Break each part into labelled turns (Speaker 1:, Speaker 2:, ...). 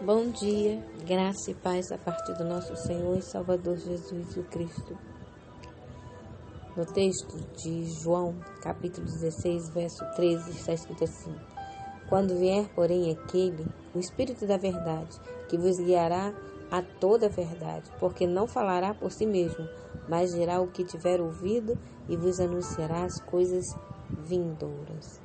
Speaker 1: Bom dia, graça e paz a partir do nosso Senhor e Salvador Jesus Cristo. No texto de João, capítulo 16, verso 13, está escrito assim: Quando vier, porém, aquele, o Espírito da verdade, que vos guiará a toda a verdade, porque não falará por si mesmo, mas dirá o que tiver ouvido e vos anunciará as coisas vindouras.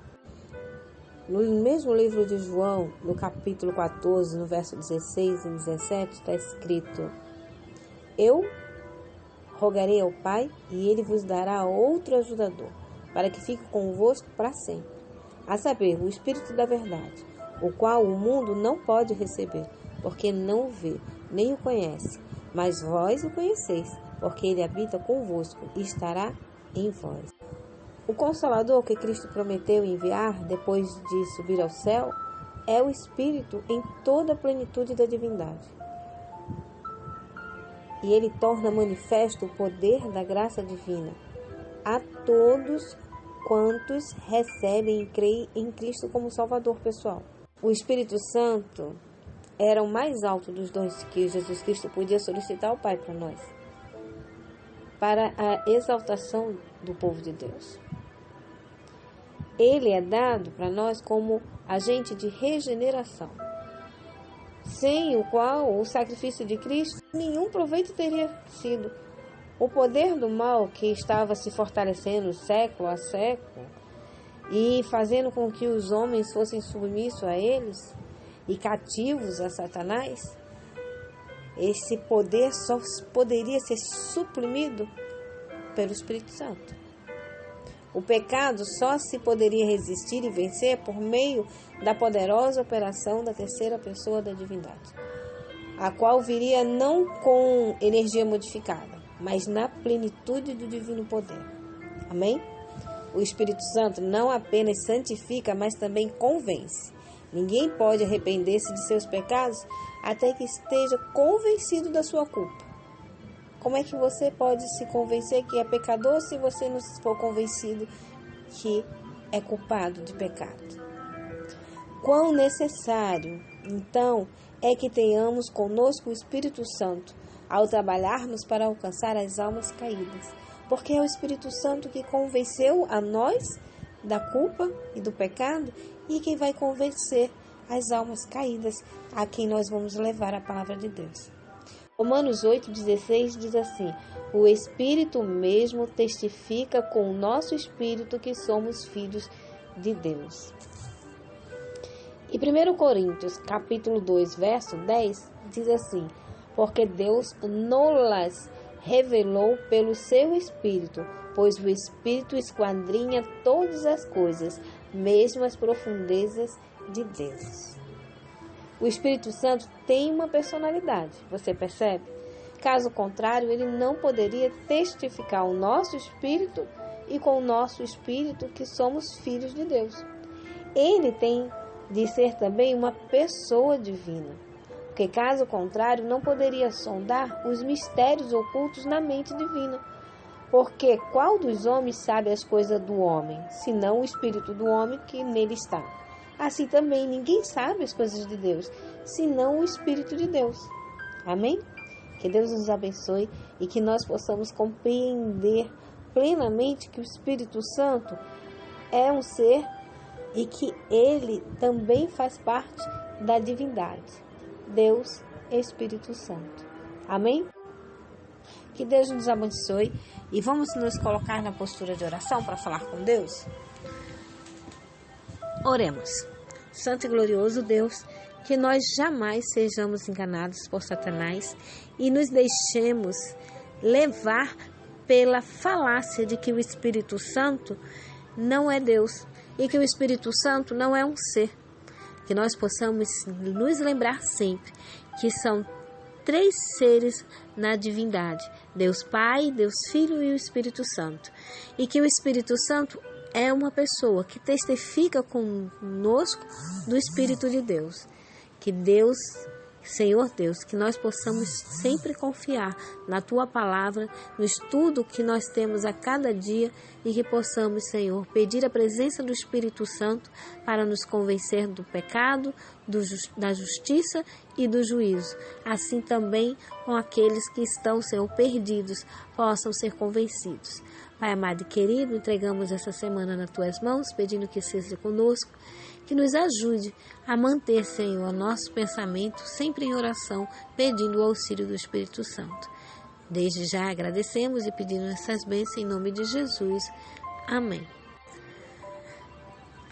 Speaker 1: No mesmo livro de João, no capítulo 14, no verso 16 e 17, está escrito: Eu rogarei ao Pai, e Ele vos dará outro ajudador, para que fique convosco para sempre, a saber, o Espírito da verdade, o qual o mundo não pode receber, porque não o vê, nem o conhece, mas vós o conheceis, porque Ele habita convosco e estará em vós. O Consolador que Cristo prometeu enviar depois de subir ao céu é o Espírito em toda a plenitude da divindade. E ele torna manifesto o poder da graça divina a todos quantos recebem e creem em Cristo como Salvador pessoal. O Espírito Santo era o mais alto dos dons que Jesus Cristo podia solicitar ao Pai para nós, para a exaltação do povo de Deus. Ele é dado para nós como agente de regeneração, sem o qual o sacrifício de Cristo nenhum proveito teria sido. O poder do mal que estava se fortalecendo século a século e fazendo com que os homens fossem submissos a eles e cativos a Satanás, esse poder só poderia ser suprimido pelo Espírito Santo. O pecado só se poderia resistir e vencer por meio da poderosa operação da terceira pessoa da divindade, a qual viria não com energia modificada, mas na plenitude do divino poder. Amém? O Espírito Santo não apenas santifica, mas também convence. Ninguém pode arrepender-se de seus pecados até que esteja convencido da sua culpa. Como é que você pode se convencer que é pecador se você não for convencido que é culpado de pecado? Quão necessário, então, é que tenhamos conosco o Espírito Santo ao trabalharmos para alcançar as almas caídas, porque é o Espírito Santo que convenceu a nós da culpa e do pecado e quem vai convencer as almas caídas a quem nós vamos levar a palavra de Deus. Romanos 8,16 diz assim: O Espírito mesmo testifica com o nosso espírito que somos filhos de Deus. E 1 Coríntios, capítulo 2, verso 10, diz assim: Porque Deus nos revelou pelo seu Espírito, pois o Espírito esquadrinha todas as coisas, mesmo as profundezas de Deus. O Espírito Santo tem uma personalidade, você percebe? Caso contrário, ele não poderia testificar o nosso espírito e com o nosso espírito que somos filhos de Deus. Ele tem de ser também uma pessoa divina, porque caso contrário, não poderia sondar os mistérios ocultos na mente divina. Porque qual dos homens sabe as coisas do homem, senão o espírito do homem que nele está? Assim também ninguém sabe as coisas de Deus, senão o Espírito de Deus. Amém? Que Deus nos abençoe e que nós possamos compreender plenamente que o Espírito Santo é um ser e que ele também faz parte da divindade. Deus é Espírito Santo. Amém? Que Deus nos abençoe e vamos nos colocar na postura de oração para falar com Deus? Oremos. Santo e glorioso Deus, que nós jamais sejamos enganados por Satanás e nos deixemos levar pela falácia de que o Espírito Santo não é Deus e que o Espírito Santo não é um ser. Que nós possamos nos lembrar sempre que são três seres na divindade: Deus Pai, Deus Filho e o Espírito Santo. E que o Espírito Santo é uma pessoa que testifica conosco do Espírito de Deus. Que Deus Senhor Deus, que nós possamos sempre confiar na Tua palavra, no estudo que nós temos a cada dia e que possamos, Senhor, pedir a presença do Espírito Santo para nos convencer do pecado, da justiça e do juízo. Assim também com aqueles que estão, Senhor, perdidos, possam ser convencidos. Pai amado e querido, entregamos essa semana nas Tuas mãos, pedindo que seja conosco, que nos ajude a manter, Senhor, nosso pensamento sempre em oração, pedindo o auxílio do Espírito Santo. Desde já agradecemos e pedimos essas bênçãos em nome de Jesus. Amém.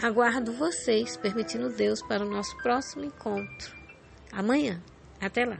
Speaker 1: Aguardo vocês, permitindo Deus, para o nosso próximo encontro. Amanhã. Até lá.